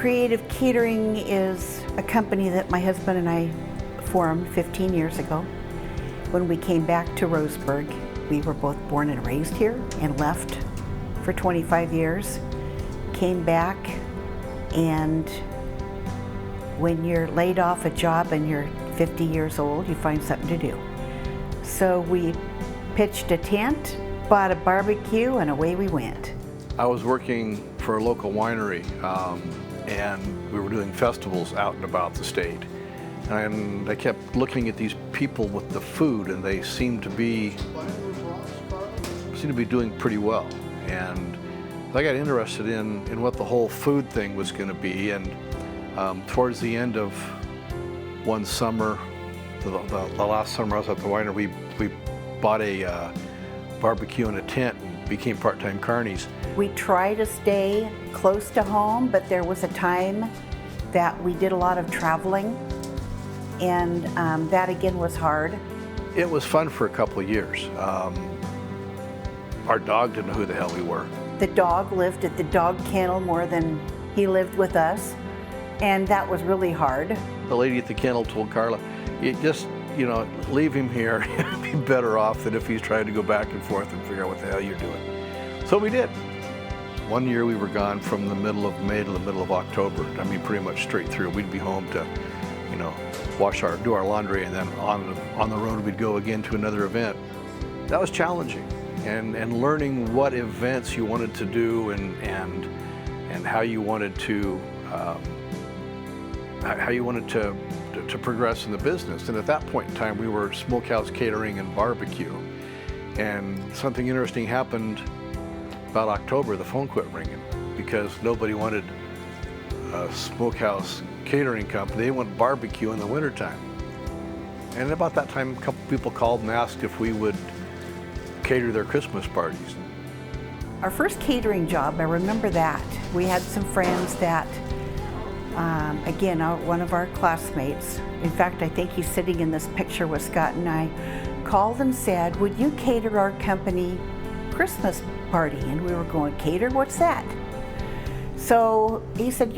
Creative Catering is a company that my husband and I formed 15 years ago. When we came back to Roseburg, we were both born and raised here and left for 25 years. Came back, and when you're laid off a job and you're 50 years old, you find something to do. So we pitched a tent, bought a barbecue, and away we went. I was working for a local winery, and we were doing festivals out and about the state. And I kept looking at these people with the food, and they seemed to be doing pretty well. And I got interested in what the whole food thing was going to be. And towards the end of one summer, the last summer I was at the winery, we bought a barbecue and a tent and became part-time carnies. We try to stay close to home, but there was a time that we did a lot of traveling, and that again was hard. It was fun for a couple of years. Our dog didn't know who the hell we were. The dog lived at the dog kennel more than he lived with us, and that was really hard. The lady at the kennel told Carla, you just, leave him here. He'd be better off than if he's trying to go back and forth and figure out what the hell you're doing. So we did. One year we were gone from the middle of May to the middle of October. I mean, pretty much straight through. We'd be home to, do our laundry, and then on the road we'd go again to another event. That was challenging, and learning what events you wanted to do and how you wanted to to progress in the business. And at that point in time, we were Smokehouse Catering and Barbecue. And something interesting happened about October. The phone quit ringing because nobody wanted a Smokehouse Catering company. They wanted barbecue in the wintertime. And about that time, a couple people called and asked if we would cater their Christmas parties. Our first catering job, I remember that. We had some friends that, again, one of our classmates, in fact, I think he's sitting in this picture with Scott and I, called and said, would you cater our company Christmas party? And we were going, cater? What's that? So he said,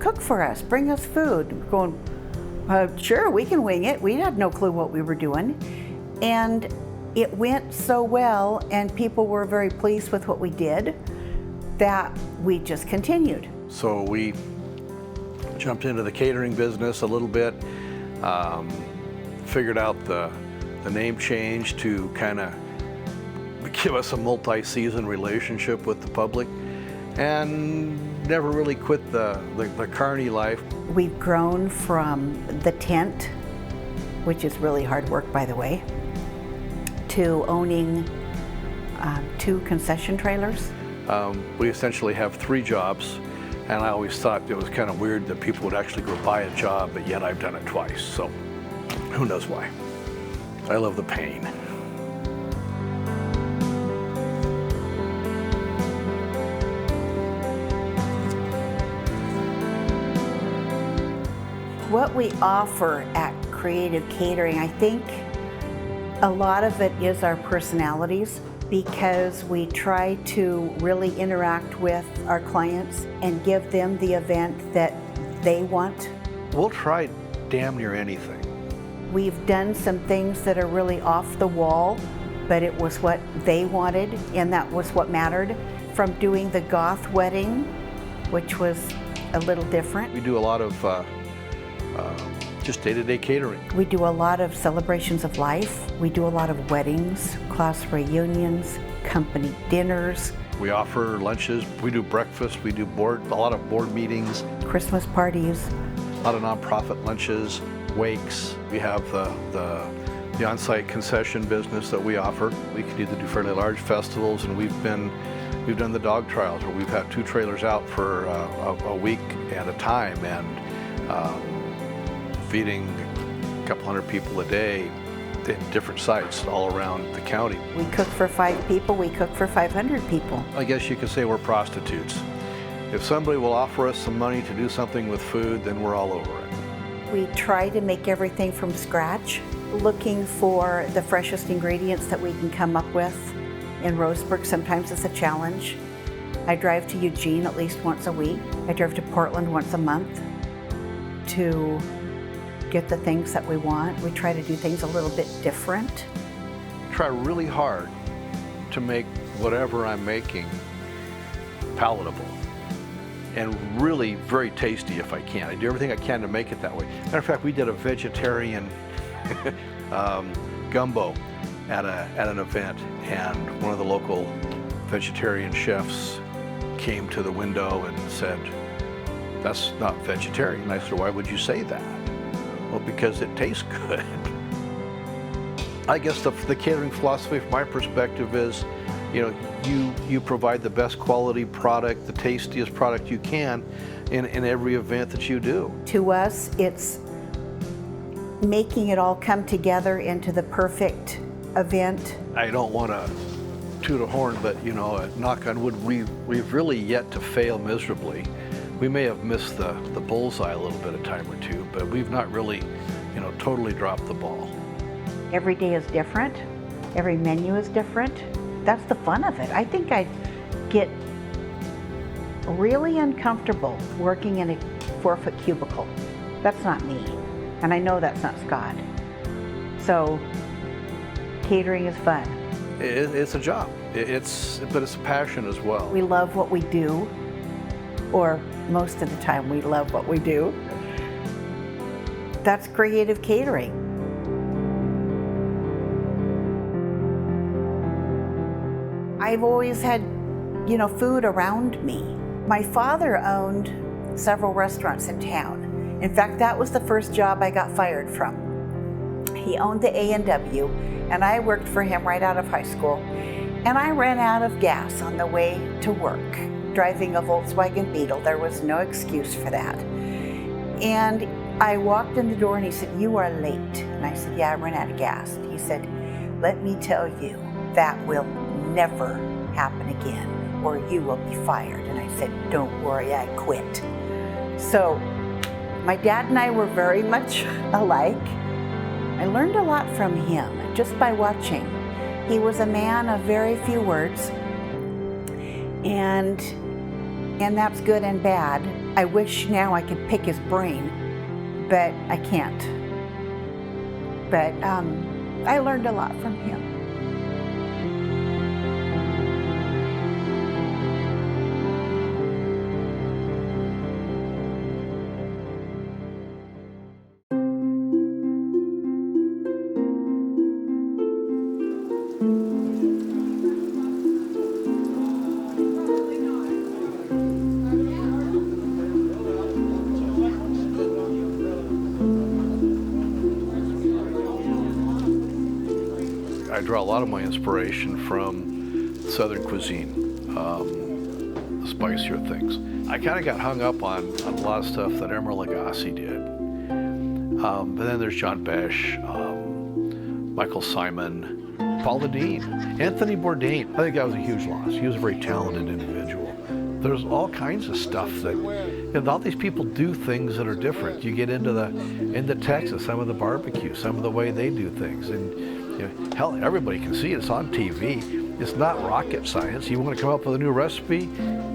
cook for us, bring us food. We're going, sure, we can wing it. We had no clue what we were doing. And it went so well, and people were very pleased with what we did, that we just continued. So we jumped into the catering business a little bit, figured out the name change to kind of give us a multi-season relationship with the public, and never really quit the carny life. We've grown from the tent, which is really hard work, by the way, to owning 2 concession trailers. We essentially have 3 jobs, and I always thought it was kind of weird that people would actually go buy a job, but yet I've done it twice, so who knows why. I love the pain. What we offer at Creative Catering, I think a lot of it is our personalities, because we try to really interact with our clients and give them the event that they want. We'll try damn near anything. We've done some things that are really off the wall, but it was what they wanted, and that was what mattered. From doing the goth wedding, which was a little different. We do a lot of just day-to-day catering. We do a lot of celebrations of life. We do a lot of weddings, class reunions, company dinners. We offer lunches, we do breakfast, we do a lot of board meetings. Christmas parties. A lot of nonprofit lunches, wakes. We have the on-site concession business that we offer. We can either do fairly large festivals, and we've done the dog trials where we've had 2 trailers out for a week at a time, and feeding a couple hundred people a day at different sites all around the county. We cook for 5 people, we cook for 500 people. I guess you could say we're prostitutes. If somebody will offer us some money to do something with food, then we're all over it. We try to make everything from scratch, looking for the freshest ingredients that we can come up with. In Roseburg, sometimes it's a challenge. I drive to Eugene at least once a week. I drive to Portland once a month to get the things that we want. We try to do things a little bit different. Try really hard to make whatever I'm making palatable and really very tasty if I can. I do everything I can to make it that way. Matter of fact, we did a vegetarian gumbo at an event, and one of the local vegetarian chefs came to the window and said, "That's not vegetarian." And I said, "Why would you say that?" "Well, because it tastes good." I guess the catering philosophy from my perspective is, you provide the best quality product, the tastiest product you can in every event that you do. To us, it's making it all come together into the perfect event. I don't want to toot a horn, but knock on wood, we've really yet to fail miserably. We may have missed the bullseye a little bit a time or two, but we've not really, totally dropped the ball. Every day is different. Every menu is different. That's the fun of it. I think I get really uncomfortable working in a 4-foot cubicle. That's not me. And I know that's not Scott. So catering is fun. It's a job. But it's a passion as well. We love what we do, or most of the time we love what we do. That's creative catering. I've always had, food around me. My father owned several restaurants in town. In fact, that was the first job I got fired from. He owned the A&W, and I worked for him right out of high school. And I ran out of gas on the way to work, driving a Volkswagen Beetle. There was no excuse for that. And I walked in the door and he said, "You are late." And I said, "Yeah, I ran out of gas." He said, "Let me tell you, that will never happen again, or you will be fired." And I said, "Don't worry, I quit." So my dad and I were very much alike. I learned a lot from him just by watching. He was a man of very few words, and that's good and bad. I wish now I could pick his brain, but I can't. But I learned a lot from him. I draw a lot of my inspiration from Southern cuisine, the spicier things. I kind of got hung up on a lot of stuff that Emeril Lagasse did. But then there's John Besh, Michael Simon, Paula Deen, Anthony Bourdain. I think that was a huge loss. He was a very talented individual. There's all kinds of stuff that, all these people do things that are different. You get into Texas, some of the barbecue, some of the way they do things, and hell, everybody can see it. It's on TV. It's not rocket science. You want to come up with a new recipe,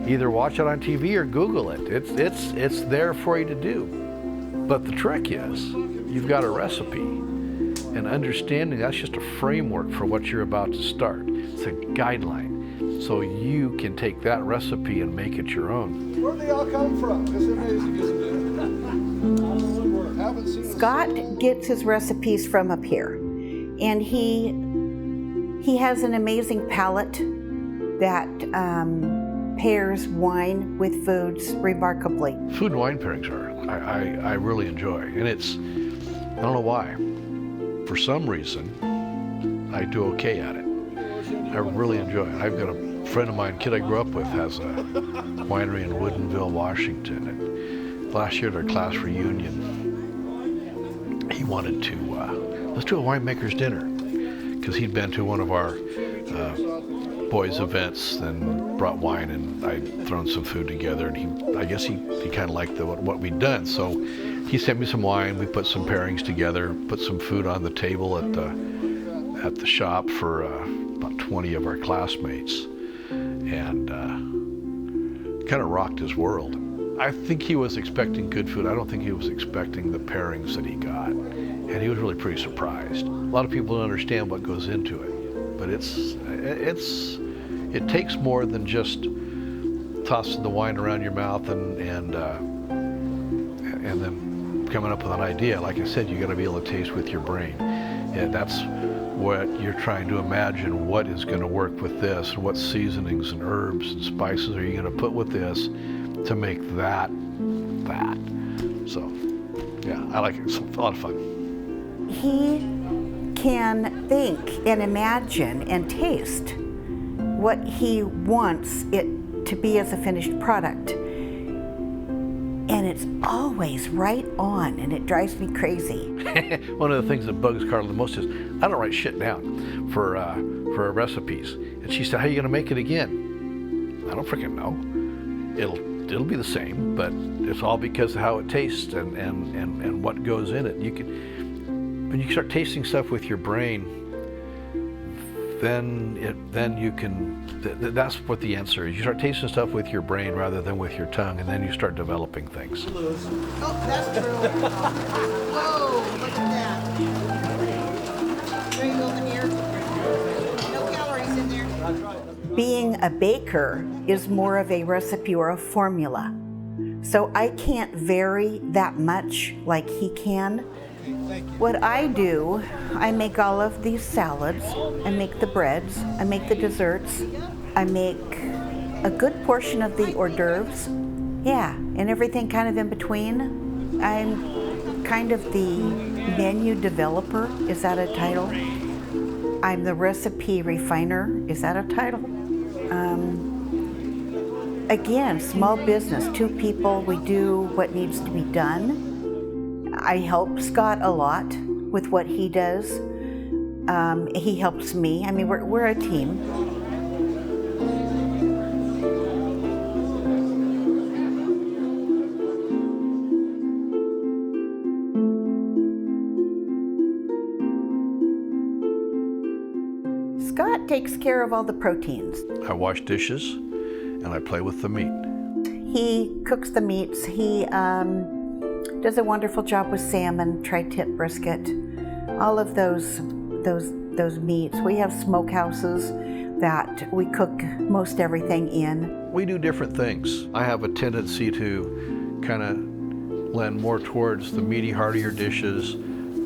either watch it on TV or Google it. It's there for you to do. But the trick is, you've got a recipe, and understanding that's just a framework for what you're about to start. It's a guideline, so you can take that recipe and make it your own. Where do they all come from? It's amazing, isn't it? Scott gets his recipes from up here. And he has an amazing palate that pairs wine with foods remarkably. Food and wine pairings I really enjoy, and I don't know why. For some reason, I do okay at it. I really enjoy it. I've got a friend of mine, kid I grew up with, has a winery in Woodinville, Washington. And last year at our class reunion, he wanted to let's do a winemaker's dinner, because he'd been to one of our boys' events and brought wine, and I'd thrown some food together, and I guess he kind of liked what we'd done. So he sent me some wine. We put some pairings together, put some food on the table at the shop for about 20 of our classmates, and kind of rocked his world. I think he was expecting good food. I don't think he was expecting the pairings that he got. And he was really pretty surprised. A lot of people don't understand what goes into it, but it takes more than just tossing the wine around your mouth and then coming up with an idea. Like I said, you got to be able to taste with your brain. And that's what you're trying to imagine, what is going to work with this, what seasonings and herbs and spices are you going to put with this to make that. So, yeah, I like it. It's a lot of fun. He can think and imagine and taste what he wants it to be as a finished product. And it's always right on, and it drives me crazy. One of the things that bugs Carla the most is I don't write shit down for recipes. And she said, "How are you going to make it again?" I don't freaking know. It'll be the same, but it's all because of how it tastes and what goes in it. When you start tasting stuff with your brain, then you can. That's what the answer is. You start tasting stuff with your brain rather than with your tongue, and then you start developing things. Oh, that's true. Whoa, look at that. There you go, Veneer. No calories in there. Being a baker is more of a recipe or a formula. So I can't vary that much like he can. What I do, I make all of these salads, I make the breads, I make the desserts, I make a good portion of the hors d'oeuvres, yeah, and everything kind of in between. I'm kind of the menu developer, is that a title? I'm the recipe refiner, is that a title? Again, small business, 2 people, we do what needs to be done. I help Scott a lot with what he does. He helps me. I mean, we're a team. Scott takes care of all the proteins. I wash dishes and I play with the meat. He cooks the meats. He does a wonderful job with salmon, tri-tip brisket, all of those meats. We have smokehouses that we cook most everything in. We do different things. I have a tendency to kind of lend more towards the meaty, heartier dishes.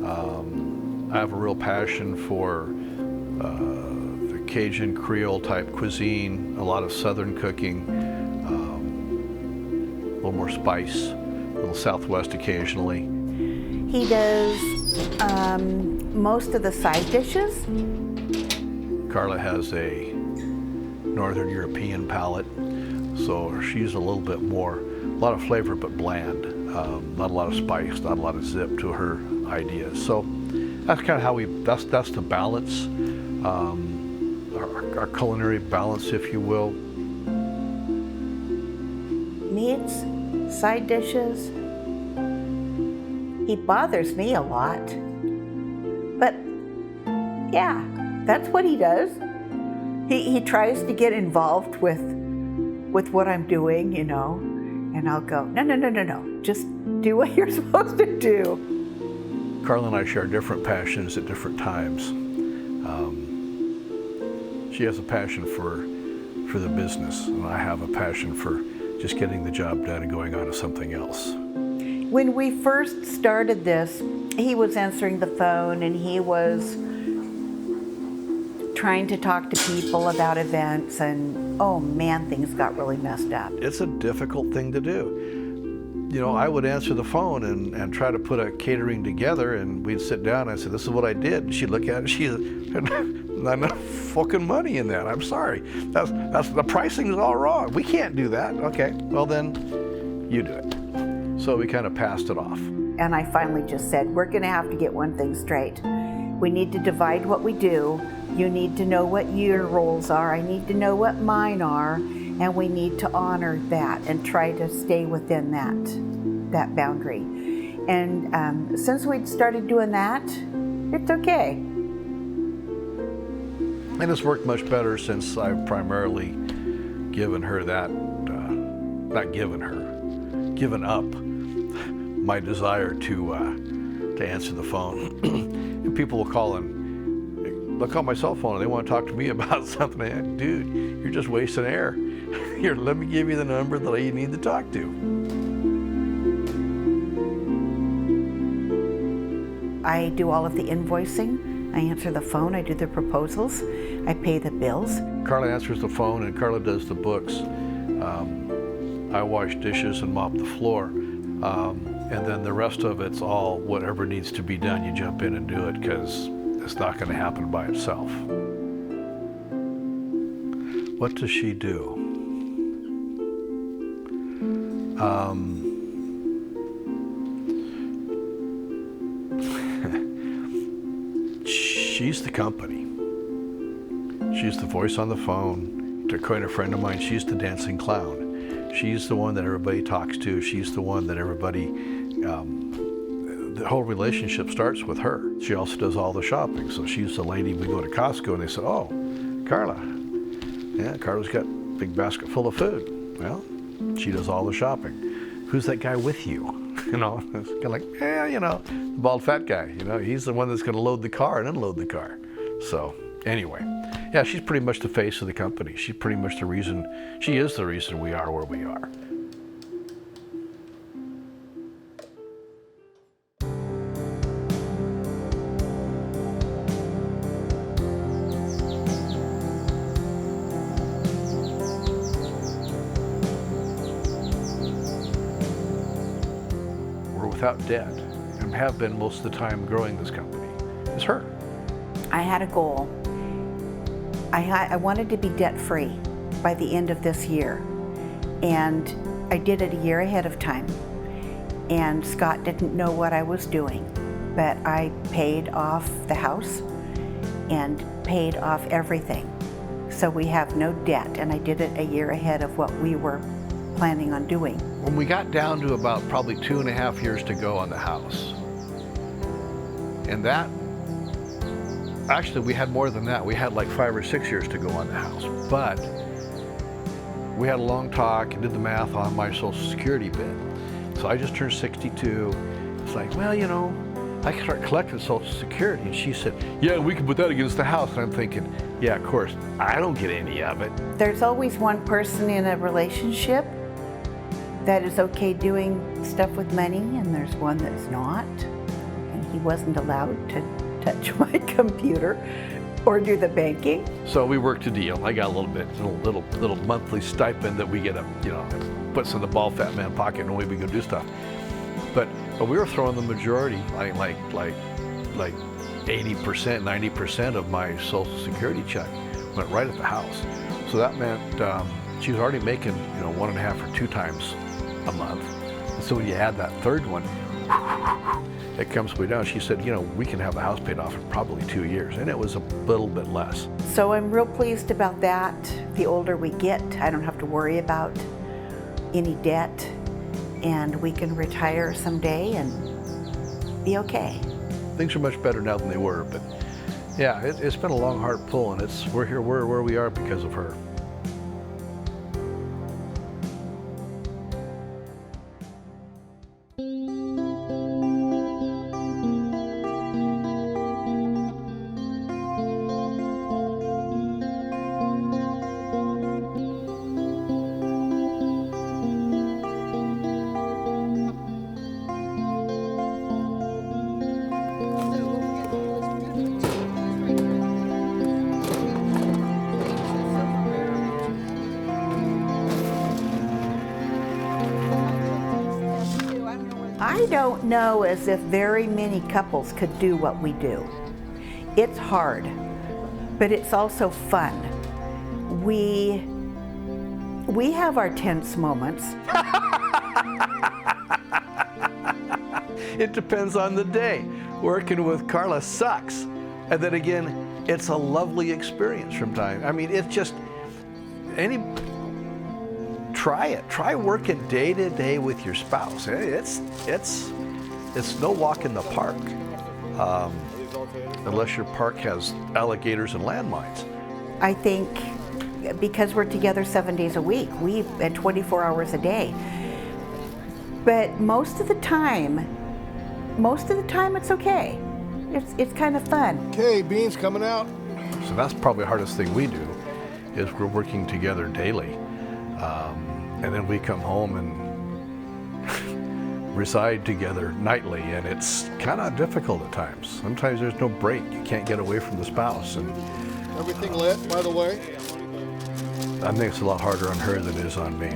I have a real passion for the Cajun Creole type cuisine, a lot of Southern cooking, a little more spice. A little Southwest occasionally. He does most of the side dishes. Carla has a Northern European palate, so she's a little bit more, a lot of flavor but bland. Not a lot of spice, not a lot of zip to her ideas. So that's kind of how that's the balance, our culinary balance, if you will. Meats, side dishes. He bothers me a lot. But yeah, that's what he does. He tries to get involved with what I'm doing, you know, and I'll go, no, just do what you're supposed to do. Carla and I share different passions at different times. She has a passion for the business, and I have a passion for just getting the job done and going on to something else. When we first started this, he was answering the phone and he was trying to talk to people about events, and oh man, things got really messed up. It's a difficult thing to do. You know, I would answer the phone and try to put a catering together, and we'd sit down and I'd say, "This is what I did." And she'd look at it, she's not enough fucking money in that. I'm sorry. That's the pricing is all wrong. We can't do that. Okay, well then you do it. So we kind of passed it off. And I finally just said, we're gonna have to get one thing straight. We need to divide what we do. You need to know what your roles are. I need to know what mine are. And we need to honor that and try to stay within that boundary. And since we'd started doing that, it's okay. And it's worked much better since I've primarily given her that not given up my desire to answer the phone. And people will call and they'll call my cell phone and they want to talk to me about something. Dude, you're just wasting air. Here, let me give you the number that you need to talk to. I do all of the invoicing. I answer the phone, I do the proposals, I pay the bills. Carla answers the phone and Carla does the books. I wash dishes and mop the floor. And then the rest of it's all whatever needs to be done, you jump in and do it because it's not going to happen by itself. What does she do? She's the company. She's the voice on the phone. To quote a friend of mine, she's the dancing clown. She's the one that everybody talks to. She's the one that everybody, the whole relationship starts with her. She also does all the shopping. So she's the lady, we go to Costco and they say, oh, Carla. Yeah, Carla's got a big basket full of food. Well, she does all the shopping. Who's that guy with you? You know, it's kind of like, the bald fat guy, he's the one that's going to load the car and unload the car. So anyway, yeah, she's pretty much the face of the company. She's pretty much the reason, she is the reason we are where we are. Without debt, and have been most of the time growing this company, is her. I had a goal. I wanted to be debt-free by the end of this year, and I did it a year ahead of time. And Scott didn't know what I was doing, but I paid off the house and paid off everything. So we have no debt, and I did it a year ahead of what we were planning on doing. When we got down to about probably 2.5 years to go on the house, and that, actually we had more than that. We had like 5 or 6 years to go on the house, but we had a long talk and did the math on my Social Security bit. So I just turned 62. It's like, well, I can start collecting Social Security. And she said, yeah, we can put that against the house. And I'm thinking, yeah, of course, I don't get any of it. There's always one person in a relationship that is okay doing stuff with money, and there's one that's not. And he wasn't allowed to touch my computer or do the banking. So we worked a deal. I got a little bit, little monthly stipend that we get puts in the bald fat man pocket and away we go do stuff. But we were throwing the majority, like 80%, 90% of my Social Security check went right at the house. So that meant she was already making 1.5 or 2 times a month. And so when you add that third one, it comes way down. She said, we can have the house paid off in probably 2 years. And it was a little bit less. So I'm real pleased about that. The older we get, I don't have to worry about any debt, and we can retire someday and be okay. Things are much better now than they were, but yeah, it's been a long, hard pull, and we're here where we are because of her. I don't know as if very many couples could do what we do. It's hard, but it's also fun. We have our tense moments. It depends on the day. Working with Carla sucks. And then again, it's a lovely experience from time. I mean, it's just, try it. Try working day to day with your spouse. It's no walk in the park, unless your park has alligators and landmines. I think because we're together 7 days a week, and 24 hours a day. But most of the time it's okay. It's kind of fun. Okay, beans coming out. So that's probably the hardest thing we do, is we're working together daily. And then we come home and reside together nightly, and it's kind of difficult at times. Sometimes there's no break. You can't get away from the spouse. And Everything lit, by the way. I think it's a lot harder on her than it is on me.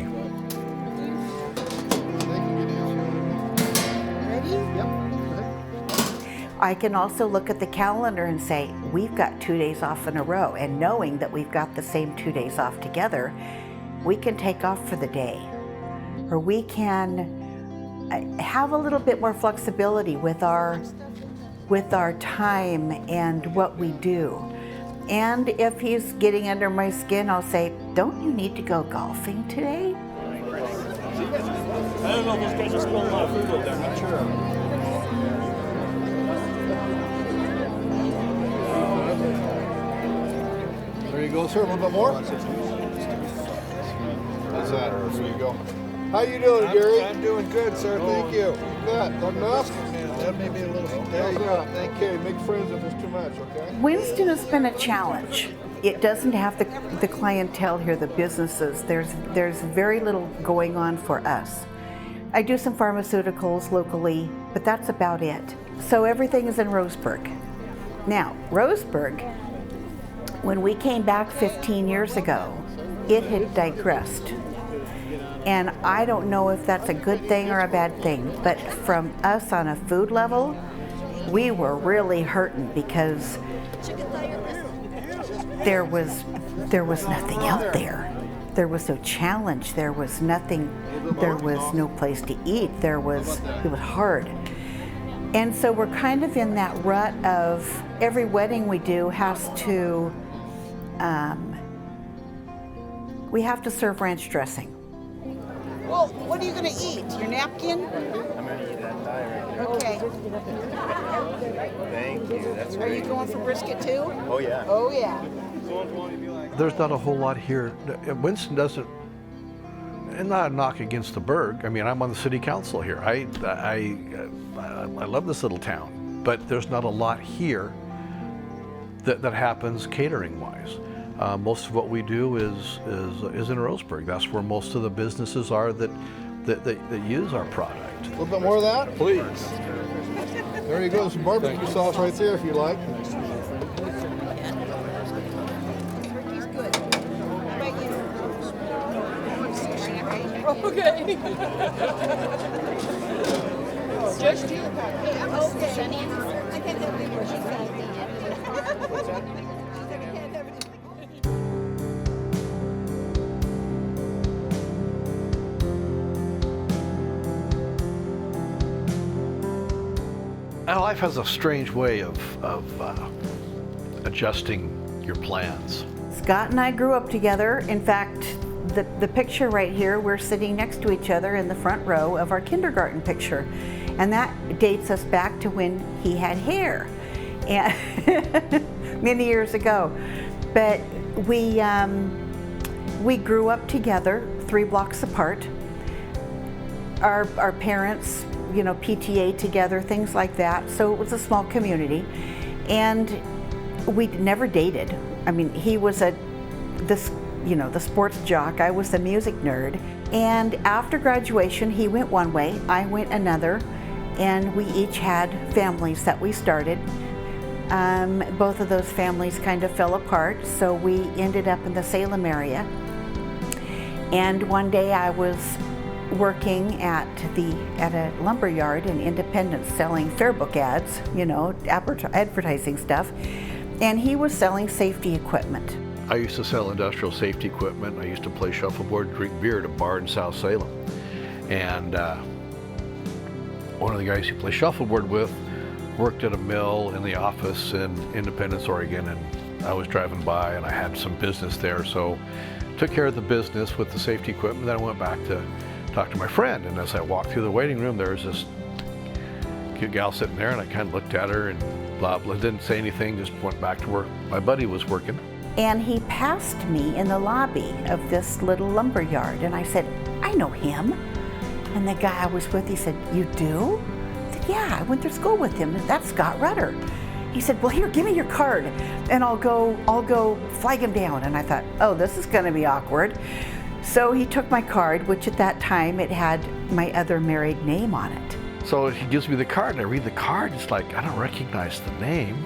Ready? Yep. I can also look at the calendar and say, we've got 2 days off in a row, and knowing that we've got the same 2 days off together, we can take off for the day, or we can have a little bit more flexibility with our time and what we do. And if he's getting under my skin, I'll say, don't you need to go golfing today? I don't know if those guys are spilling a lot of food over there. I'm not sure. There you go, sir. A little bit more. How's that? There you go. How you doing, Gary? I'm doing good, sir. Thank you. That enough? That may be a little. There you go. Okay, make friends if it's too much, okay? Winston has been a challenge. It doesn't have the clientele here, the businesses. There's very little going on for us. I do some pharmaceuticals locally, but that's about it. So everything is in Roseburg. Now, Roseburg, when we came back 15 years ago, it had digressed. And I don't know if that's a good thing or a bad thing, but from us on a food level, we were really hurting because there was nothing out there. There was no challenge. There was nothing. There was no place to eat. It was hard. And so we're kind of in that rut of every wedding we do has to, we have to serve ranch dressing. Well, what are you gonna eat? Your napkin? I'm gonna eat that thigh right there. Okay. Thank you. That's Are you great. going for brisket too? Oh yeah. Oh yeah. There's not a whole lot here. Winston doesn't, and not a knock against the burg. I mean, I'm on the city council here. I love this little town, but there's not a lot here that happens catering wise. Most of what we do is in Roseburg. That's where most of the businesses are that use our product. A little bit more of that, please. There you go. Some barbecue sauce right there if you like. Turkey's good. How about you? Sushi, right? Okay. Just you? Hey, I'm okay. I can't have any more. She's got it. Life has a strange way of adjusting your plans. Scott and I grew up together. In fact, the picture right here, we're sitting next to each other in the front row of our kindergarten picture. And that dates us back to when he had hair, and many years ago. But we grew up together, 3 blocks apart. Our parents, PTA together, things like that. So it was a small community, and we never dated. I mean, he was the sports jock. I was the music nerd. And after graduation, he went one way, I went another, and we each had families that we started. Both of those families kind of fell apart, so we ended up in the Salem area. And one day I was working at a lumber yard in Independence selling fair book ads, advertising stuff, and he was selling safety equipment. I used to sell industrial safety equipment. I used to play shuffleboard, drink beer at a bar in South Salem. And one of the guys you play shuffleboard with worked at a mill in the office in Independence, Oregon, and I was driving by and I had some business there, so took care of the business with the safety equipment. Then I went back to talk to my friend, and as I walked through the waiting room, there was this cute gal sitting there, and I kind of looked at her and blah blah, didn't say anything, just went back to where my buddy was working. And he passed me in the lobby of this little lumber yard. And I said, I know him. And the guy I was with, he said, you do? I said, yeah, I went to school with him. That's Scott Rutter. He said, well, here, give me your card and I'll go flag him down. And I thought, oh, this is gonna be awkward. So he took my card, which at that time it had my other married name on it. So he gives me the card and I read the card. It's like, I don't recognize the name.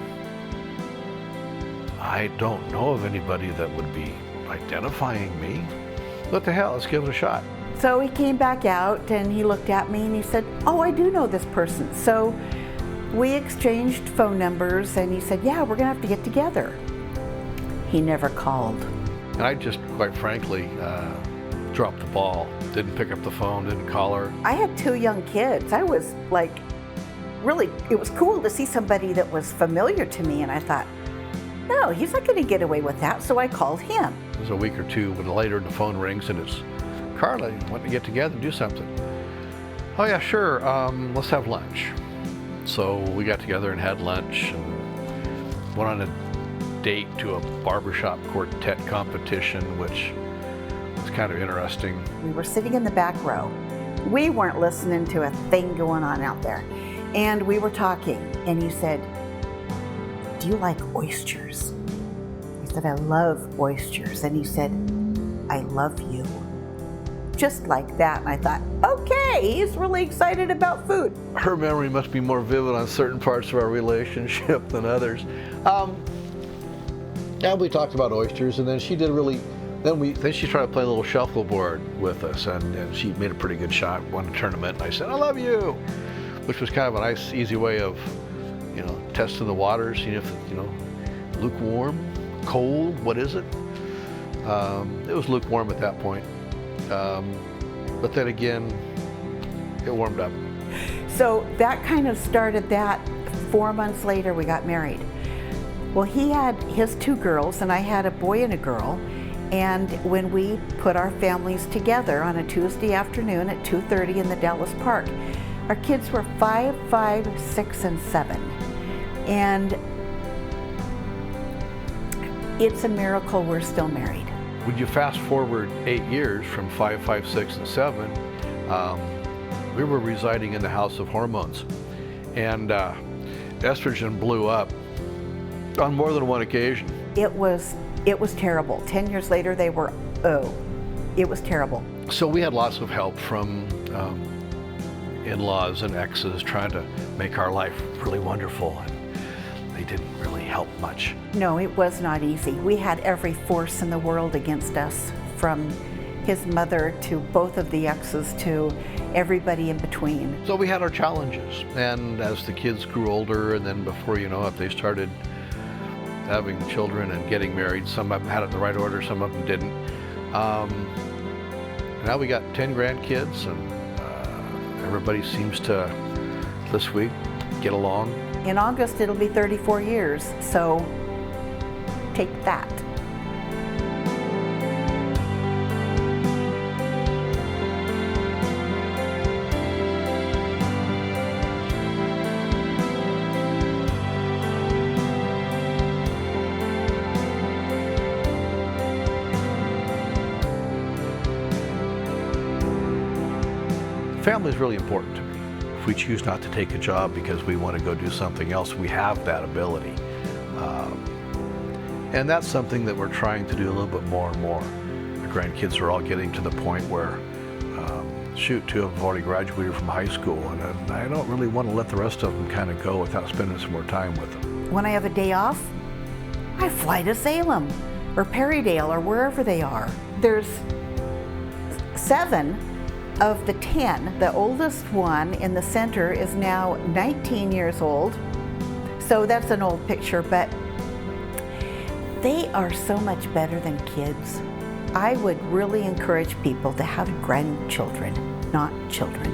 I don't know of anybody that would be identifying me. What the hell, let's give it a shot. So he came back out and he looked at me and he said, oh, I do know this person. So we exchanged phone numbers and he said, yeah, we're gonna have to get together. He never called. And I just, quite frankly, dropped the ball. Didn't pick up the phone, didn't call her. I had 2 young kids. I was like, really, it was cool to see somebody that was familiar to me, and I thought, no, he's not gonna get away with that, so I called him. It was a week or two when later the phone rings and it's, Carla, you want to get together and do something? Oh yeah, sure, let's have lunch. So we got together and had lunch and went on a date to a barbershop quartet competition, which was kind of interesting. We were sitting in the back row. We weren't listening to a thing going on out there. And we were talking, and he said, do you like oysters? I said, I love oysters. And he said, I love you. Just like that. And I thought, okay, he's really excited about food. Her memory must be more vivid on certain parts of our relationship than others. Yeah, we talked about oysters, and then she did really, then she tried to play a little shuffleboard with us, and she made a pretty good shot, won a tournament, and I said, I love you, which was kind of a nice, easy way of, testing the waters, lukewarm, cold, what is it? It was lukewarm at that point. But then again, it warmed up. So that kind of started that. 4 months later, we got married. Well, he had his 2 girls, and I had a boy and a girl. And when we put our families together on a Tuesday afternoon at 2:30 in the Dallas Park, our kids were 5, 5, 6, and 7. And it's a miracle we're still married. When you fast forward 8 years from 5, 5, 6, and 7, we were residing in the house of hormones. And estrogen blew up on more than one occasion. It was terrible. 10 years later, it was terrible. So we had lots of help from in-laws and exes trying to make our life really wonderful, and they didn't really help much. No, it was not easy. We had every force in the world against us, from his mother to both of the exes to everybody in between. So we had our challenges, and as the kids grew older, and then before you know it, they started having children and getting married. Some of them had it in the right order, some of them didn't. Now we got 10 grandkids, and everybody seems to, this week, get along. In August, it'll be 34 years, so take that. Family is really important to me. If we choose not to take a job because we want to go do something else, we have that ability. And that's something that we're trying to do a little bit more and more. The grandkids are all getting to the point where, 2 of them have already graduated from high school, and I don't really want to let the rest of them kind of go without spending some more time with them. When I have a day off, I fly to Salem or Perrydale or wherever they are. There's 7 of the 10. The oldest one in the center is now 19 years old. So that's an old picture, but they are so much better than kids. I would really encourage people to have grandchildren, not children.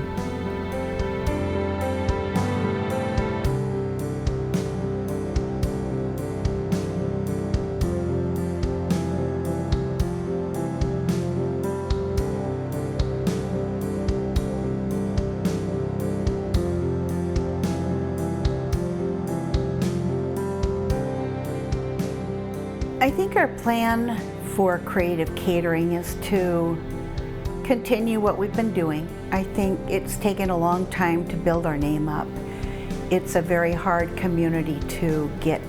I think our plan for Creative Catering is to continue what we've been doing. I think it's taken a long time to build our name up. It's a very hard community to get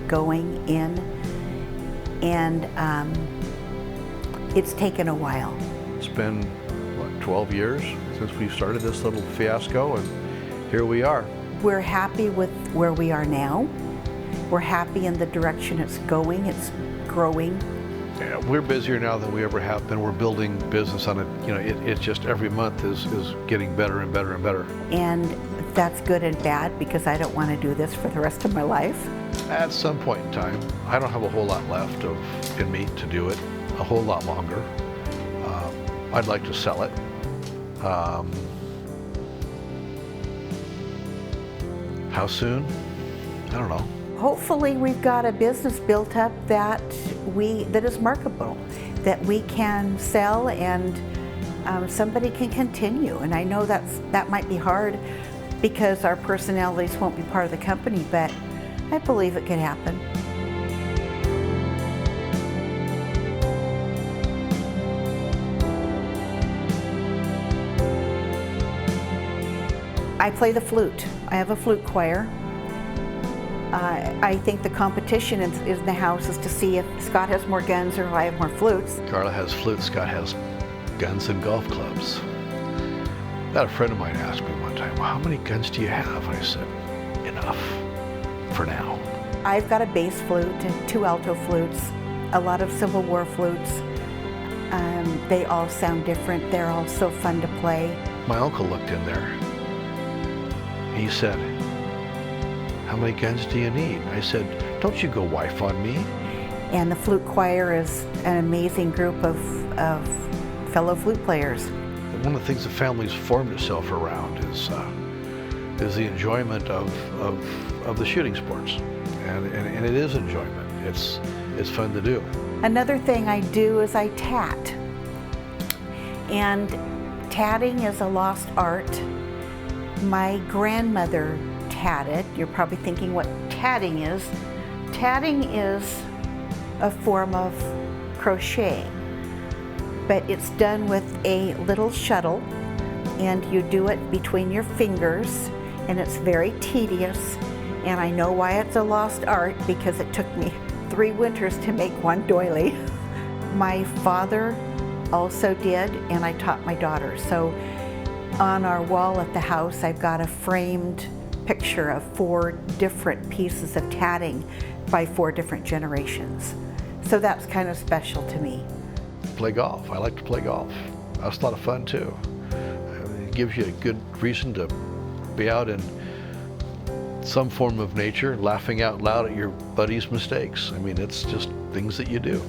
going in, and it's taken a while. It's been, what, 12 years since we started this little fiasco, and here we are. We're happy with where we are now. We're happy in the direction it's going. It's growing. Yeah, we're busier now than we ever have been. We're building business on it. You know, it's just every month is getting better and better and better. And that's good and bad, because I don't want to do this for the rest of my life. At some point in time, I don't have a whole lot left in me to do it a whole lot longer. I'd like to sell it. How soon? I don't know. Hopefully we've got a business built up that is marketable, that we can sell, and somebody can continue. And I know that might be hard because our personalities won't be part of the company, but I believe it could happen. I play the flute. I have a flute choir. I think the competition in the house is to see if Scott has more guns or if I have more flutes. Carla has flutes, Scott has guns and golf clubs. I had a friend of mine ask me one time, well, how many guns do you have? I said, enough for now. I've got a bass flute and 2 alto flutes, a lot of Civil War flutes. They all sound different. They're all so fun to play. My uncle looked in there. He said, how many guns do you need? I said, don't you go wife on me. And the flute choir is an amazing group of fellow flute players. One of the things the family's formed itself around is the enjoyment of the shooting sports. And it is enjoyment. It's fun to do. Another thing I do is I tat. And tatting is a lost art. My grandmother tatted. You're probably thinking what tatting is. Tatting is a form of crochet, but it's done with a little shuttle, and you do it between your fingers, and it's very tedious. And I know why it's a lost art, because it took me 3 winters to make one doily. My father also did, and I taught my daughter. So on our wall at the house, I've got a framed picture of 4 different pieces of tatting by 4 different generations. So that's kind of special to me. Play golf. I like to play golf. That's a lot of fun too. It gives you a good reason to be out in some form of nature, laughing out loud at your buddy's mistakes. I mean, it's just things that you do.